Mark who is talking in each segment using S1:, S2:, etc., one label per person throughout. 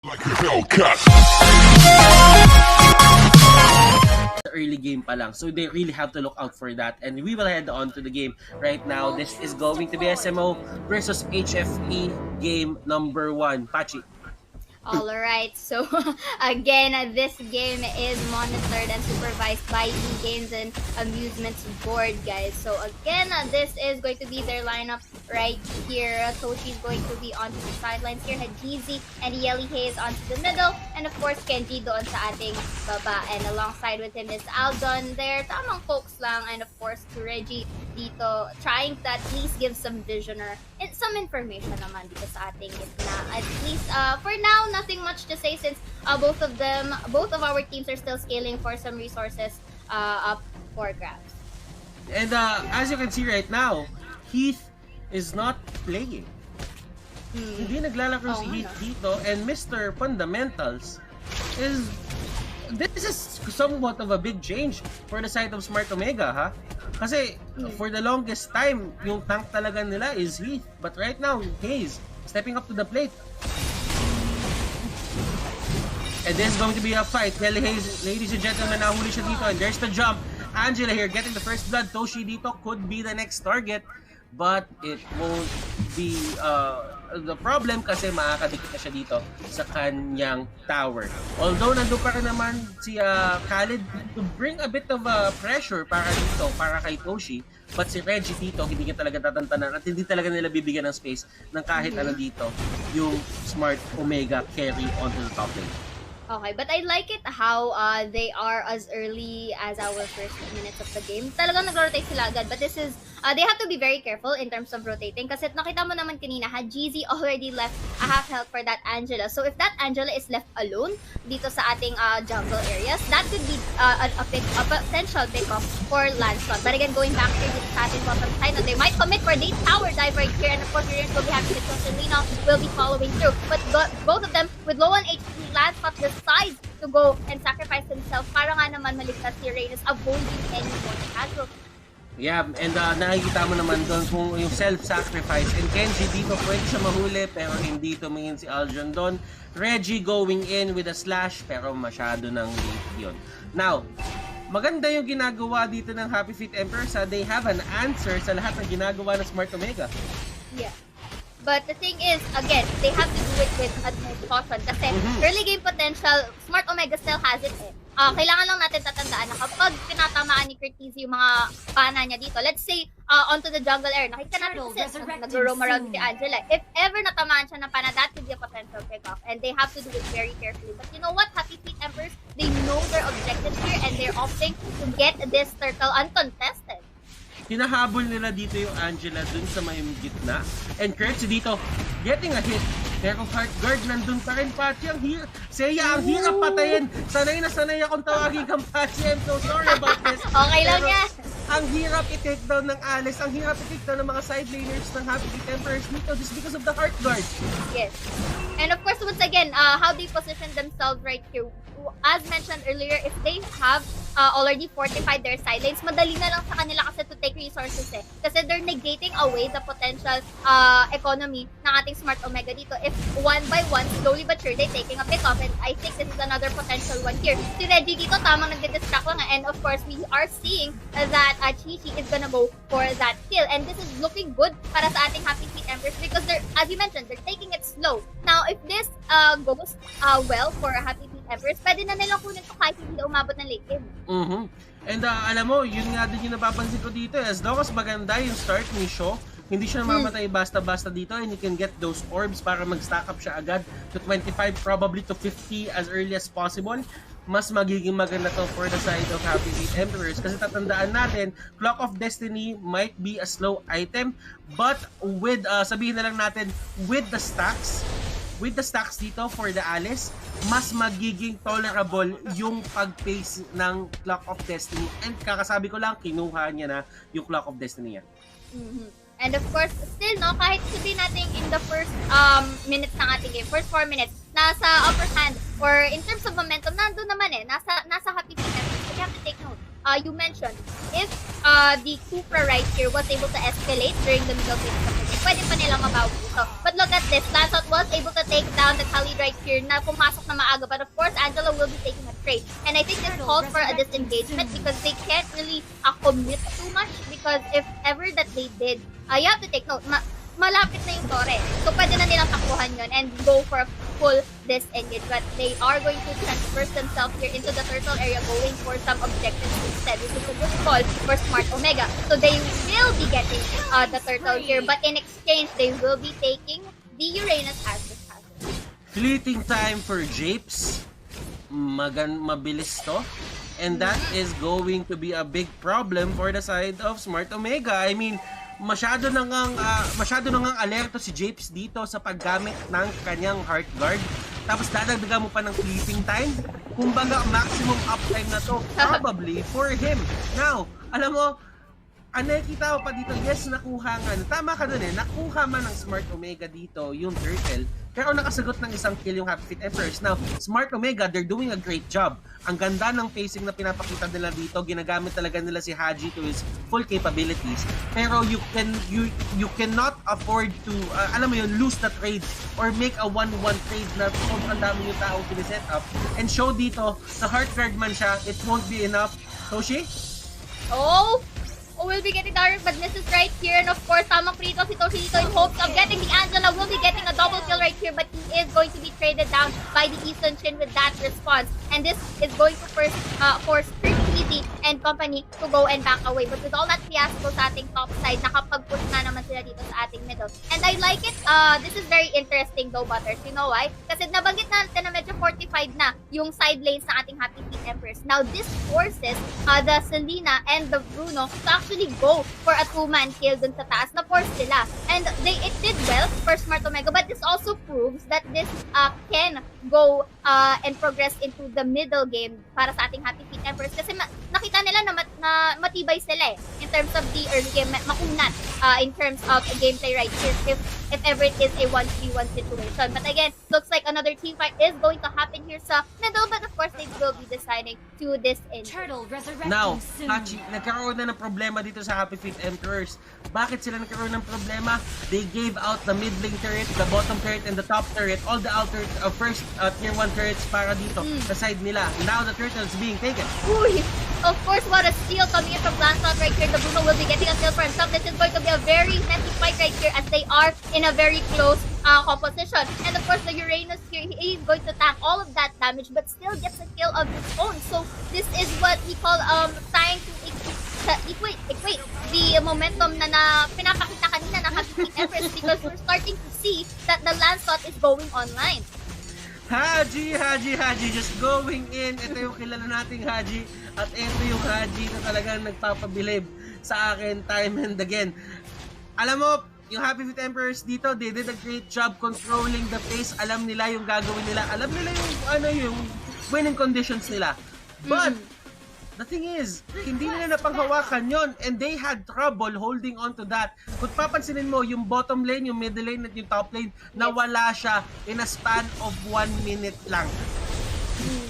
S1: Like a Hellcat.
S2: Early game pa lang. So they really have to look out for that. And we will head on to the game right now. This is going to be SMO versus HFE game number 1. Pachi.
S3: Alright, so again, this game is monitored and supervised by E-Games and Amusements Board, guys. So again, this is going to be their lineup right here. Toshi's going to be onto the sidelines here. Hajizi and Yelly Hayes onto the middle. And of course, Kenji doon sa ating baba. And alongside with him is Aldon there. Tamang folks lang. And of course, Reggie dito, trying to at least give some vision or some information naman dito sa ating gitna. At least, for now, nothing much to say since both of our teams are still scaling for some resources up for grabs.
S2: And as you can see right now, Heath is not playing. Hindi naglalaro si Heath dito, and Mr. Fundamentals is... This is somewhat of a big change for the side of Smart Omega, ha? Kasi for the longest time, yung tank talaga nila is Heath. But right now, Hayes stepping up to the plate. And this is going to be a fight. Kelly Hayes, ladies and gentlemen, nahuli siya dito. And there's the jump. Angela here getting the first blood. Toshi dito could be the next target. But it won't be the problem kasi makakadikit na siya dito sa kanyang tower. Although nandun pa rin naman si Khalid to bring a bit of pressure para dito, para kay Toshi. But si Reggie dito, hindi niya talaga tatantanan at hindi talaga nila bibigyan ng space ng kahit ano dito yung Smart Omega carry onto the top lane.
S3: Okay, but I like it how they are as early as our first minutes of the game. Talagang nag-rotate sila agad, but this is, they have to be very careful in terms of rotating kasi nakita mo naman kanina, Hajizi already left a half health for that Angela. So if that Angela is left alone dito sa ating jungle areas, that could be a potential pick-off for Lancelot. But again, going back to the ating bottom side, they might commit for the tower dive right here, and of course, we're going to be happy that Jocelyn will be following through. But both of them, with low on HP, Lancelot decides to go and sacrifice himself para nga naman maligtas si Reyes, avoiding any more casualties.
S2: Yeah, and nakikita mo naman doon kung yung self-sacrifice. And Kenji dito pwede siya mahuli pero hindi tumingin si Aldrin doon. Reggie going in with a slash pero masyado ng late yun. Now, maganda yung ginagawa dito ng Happy Feet Emperors. They have an answer sa lahat ng ginagawa ng Smart Omega.
S3: Yeah. But the thing is, again, they have to do it with utmost caution kasi early game potential, Smart Omega still has it eh. Kailangan lang natin tatandaan na kapag pinatamaan ni Curtis yung mga pana niya dito, let's say, onto the jungle area, nakita natin kasi nag-roam around si Angela. If ever natamaan siya ng pana, that could be a potential pick-off. And they have to do it very carefully. But you know what? Happy Feet Emperors, they know their objectives here and they're opting to get this turtle uncontested.
S2: Hinahabol nila dito yung Angela dun sa may gitna. And Kurtz dito, getting a hit. Pero Heart Guard nandun pa rin, Pachi. Seiya, ang hirap patayin. Sanay na sanay akong tawagin kang Pachi. I'm so sorry about this.
S3: Okay lang yan.
S2: Ang hirap i-take down ng Alice. Ang hirap i-take down ng mga side laners ng Happy Feet Emperors dito just because of the Heart Guard.
S3: Yes. And of course, once again, how they position themselves right here. As mentioned earlier, if they have already fortified their side lanes, madali na lang sa kanila kasi to take resources eh. Kasi they're negating away the potential economy ng ating Smart Omega dito. If one by one, slowly but sure, they're taking a pick off. And I think this is another potential one here. Si Reggie dito, tamang nagdidistract lang. And of course, we are seeing that Chi-Chi is gonna go for that kill. And this is looking good para sa ating Happy Feet Emperors because they're, as you mentioned, they're taking it slow. Now, if this goes well for Happy Feet Emperors, pwede na nilang kunin to kahit hindi umabot ng late game.
S2: And alam mo, yun nga din yung napapansin ko dito. As long as maganda yung start ni Shaw, hindi siya namamatay basta-basta dito and he can get those orbs para mag-stack up siya agad to 25, probably to 50 as early as possible. Mas magiging maganda to for the side of Happy Feet Emperors kasi tatandaan natin, Clock of Destiny might be a slow item but with, sabihin na lang natin, with the stacks dito for the Alice, mas magiging tolerable yung pag-pace ng Clock of Destiny. And kakasabi ko lang, kinuha niya na yung Clock of Destiny niya.
S3: And of course, still, no, kahit sabihin natin in the first minutes ng ating game, first 4 minutes, nasa upper hand, or in terms of momentum, nandun naman eh, nasa Happy Feet Emperors. We have to take note. you mentioned, if the Cupra right here was able to escalate during the middle phase of the game, pwede pa nilang mabawi. So, but look at this, Lancelot was able to take down the Khalid right here na pumasok na maaga, but of course, Angela will be taking a trade. And I think this called for a disengagement because they can't really commit too much, because if ever that they did, you have to take note, malapit na yung Torre. So, pwede na nilang takuhan yun and go for a full disengage. But they are going to transverse themselves here into the turtle area, going for some objectives instead, which is a good call for Smart Omega. So, they will be getting the turtle here, but in exchange, they will be taking the Uranus as the castle.
S2: Fleeting time for Japes. Mabilis to. And that is going to be a big problem for the side of Smart Omega. I mean, masyado nang alerto si Japes dito sa paggamit ng kanyang heart guard. Tapos dadagdagan mo pa ng fleeting time. Kumbaga, maximum uptime na to probably for him. Now, alam mo, nakikita ko pa dito, yes, nakuha nga. Tama ka dun nakuha man ng Smart Omega dito yung turtle. Pero nakasagot ng isang kill yung Happy Feet Emperors. Now, Smart Omega, they're doing a great job. Ang ganda ng pacing na pinapakita nila dito. Ginagamit talaga nila si Haji to his full capabilities. Pero you cannot afford to, lose the trade or make a 1-1 trade na sobrang dami yung tao piniset up. And show dito, na heart guard man siya, it won't be enough. Toshi?
S3: Will be getting direct, but misses right here. And of course, tamang prito si Toshi dito in hopes of getting the Angela. Will be getting a double kill right here, but he is going to be traded down by the Eastern Shin with that response. And this is going to force Easy and company to go and back away. But with all that fiasco sa ating top side, nakapag-push na naman sila dito sa ating middle. And I like it. This is very interesting though, Butters. You know why? Kasi nabanggit natin na medyo fortified na yung side lanes ng ating Happy Feet Emperors. Now, this forces the Selena and the Bruno to actually go for a two-man kill dun sa taas na force sila. And it did well for Smart Omega, but this also proves that this can go and progress into the middle game para sa ating Happy Feet Emperors. Kasi nakita nila na matibay sila in terms of the early game, makunat in terms of gameplay right here if ever it is a 1v1 situation. But again, looks like another team fight is going to happen here sa middle, but of course they will be deciding to disengage.
S2: Now, Hachi, nagkaroon na ng problema dito sa Happy Feet Emperors. Bakit sila nagkaroon ng problema? They gave out the mid lane turret, the bottom turret, and the top turret, all the first tier 1 turrets para dito sa side nila. Now the turtle is being taken.
S3: Uy! Of course, what a steal coming in from Lancelot right here. The Bruno will be getting a steal for himself. This is going to be a very messy fight right here as they are in a very close composition. And of course, the Uranus here, he is going to tank all of that damage but still gets a kill of his own. So, this is what we call trying to equate the momentum na pinapakita kanina ng Happy Feet Empress because we're starting to see that the Lancelot is going online.
S2: Haji, just going in. Ito yung kilala nating Haji. At ito yung Haji na talagang nagpapabilib sa akin time and again. Alam mo, yung Happy Feet Emperors dito, they did a great job controlling the pace. Alam nila yung gagawin nila. Alam nila yung winning conditions nila. But, the thing is, hindi nila napanghawakan yon and they had trouble holding on to that. Kung papansinin mo, yung bottom lane, yung middle lane at yung top lane, nawala siya in a span of 1 minute lang.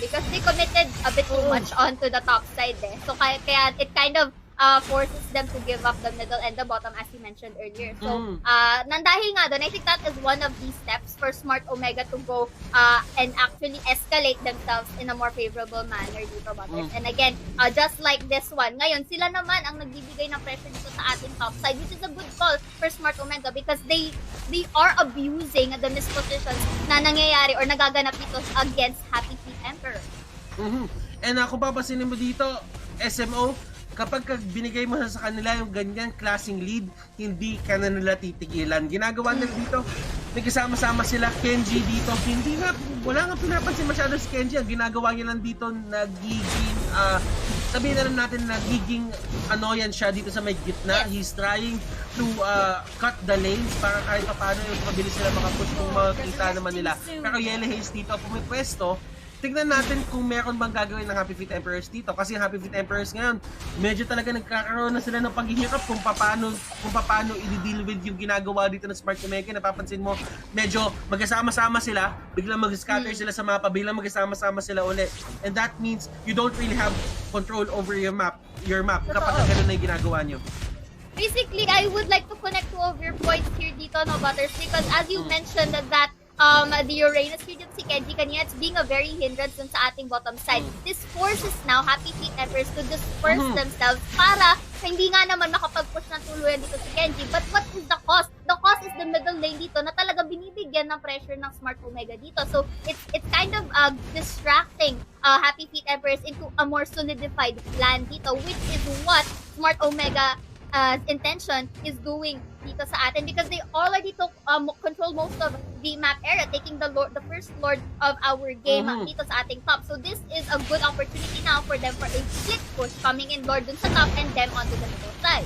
S3: Because they committed a bit too much onto the top side So kaya it kind of forces them to give up the middle and the bottom as you mentioned earlier. So, dahil nga doon, I think that is one of the steps for Smart Omega to go and actually escalate themselves in a more favorable manner dito, Butters. And again, just like this one, ngayon, sila naman ang nagbibigay ng pressure dito sa ating top side, which is a good call for Smart Omega because they are abusing the mispositions na nangyayari or nagaganap dito against Happy Feet Emperor.
S2: And kung papasinin mo dito, SMO, kapag binigay mo sa kanila yung ganyan klaseng lead, hindi ka na nila titigilan. Ginagawa nila dito, may kasama-sama sila, Kenji dito, wala nga pinapansin masyado si Kenji. Ang ginagawa niya lang dito, nagiging, sabihin na lang natin, nagiging annoyance siya dito sa may gitna. He's trying to cut the lanes para kahit paano yung mabilis sila makapush kung makikita naman nila. Pero Yellow Haze dito, pumipwesto, tignan natin kung meron bang gagawin ng Happy Feet Emperors dito. Kasi yung Happy Feet Emperors ngayon, medyo talaga nagkakaroon na sila ng paghihirap kung paano i-deal with yung ginagawa dito ng Smart Omega. Napapansin mo, medyo magkasama-sama sila, biglang mag-scatter sila sa mapa, biglang magkasama-sama sila ulit. And that means you don't really have control over your map kapag ganun na yung ginagawa nyo.
S3: Basically, I would like to connect two of your points here dito, no, Butters, because as you mentioned that the Uranus here dito si Kenji kanina, it's being a very hindrance dun sa ating bottom side. This forces now Happy Feet Emperors to disperse themselves para hindi nga naman makapag-push ng tuluyan dito si Kenji. But what is the cost? The cost is the middle lane dito na talaga binibigyan ng pressure ng Smart Omega dito. So, it's kind of distracting Happy Feet Emperors into a more solidified plan dito, which is what Smart Omega intention is doing dito sa atin, because they already took control most of the map area, taking the first lord of our game dito sa ating top. So this is a good opportunity now for them for a split push, coming in lord dun sa top and them onto the middle side.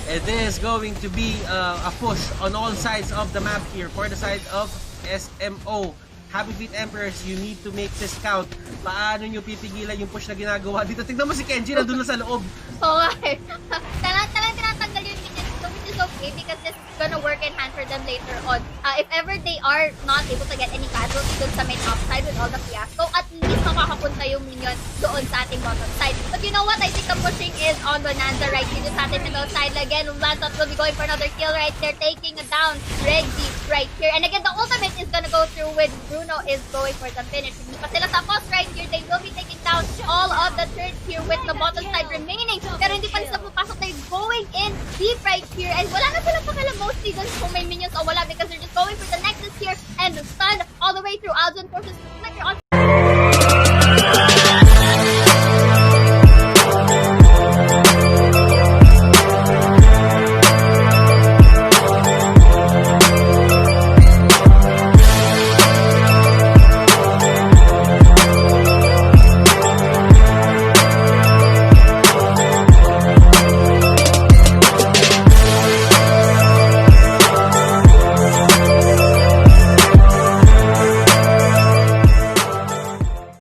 S2: It is going to be a push on all sides of the map here for the side of SMO. Happy Feet Emperors, you need to make this count. Paano nyo pipigilan yung push na ginagawa dito? Tignan mo si Kenji, nandun na sa loob.
S3: Oo nga. Talagang tinatanggal yung minions dito, which is okay because this is gonna work in hand for them later on. If ever they are not able to get any casualties dun sa main upside with all the fiasco, at least makakapunta yung minion doon sa ating bottom side. But you know what? I think the pushing is on Bonanza right here sa ating middle side. Again, Lantos will be going for another kill right there, taking down Reggie right here. And again, the ultimate is gonna go through with Bruno is going for the finish. Hindi pa sila tapos right here. They will be taking down all of the turrets here with the bottom side remaining. Pero hindi pa sila papasok. They're going in deep right here. And wala na silang pakialam mostly dun kung may minions o wala, because they're just going for the nexus here and the stun all the way through. Aljon forces